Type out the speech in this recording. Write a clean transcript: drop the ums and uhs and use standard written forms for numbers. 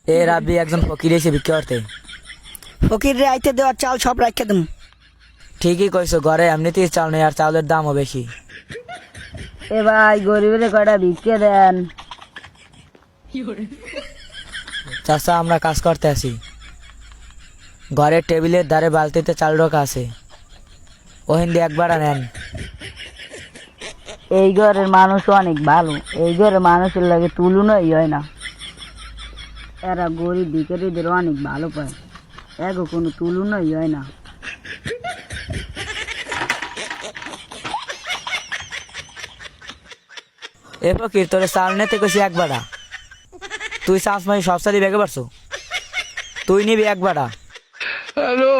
এ রাব্বি একজন ফকির এসে ভিক্ষা করতে। ফকির রে আইতে দেওয়ার চাল সব রাখতে দেব। ঠিকই কইছো, ঘরে এমনিতেই চাল নেই আর চাউলের দামও বেশি। এ ভাই গরিবের কয়টা ভিক্ষে দেন। চাচা আমরা কাজ করতে আসি, ঘরের টেবিলের ধারে বালতিতে চাল ঢোকা আছে, ওহিন দিয়ে একবার নেন। এই ঘরের মানুষ অনেক ভালো, এই ঘরের মানুষের লাগে তুলনাই হয় না। এরা গরিব ভিখারিদের অনেক ভালো পায়, এগো কোনো তুলনাই হয় না। এ ফকির তোরে চাল নিতে কইছি একবারা, তুই চাষ মাই সব চালি বেগে পারছো, তুই নিবি একবারা। হ্যালো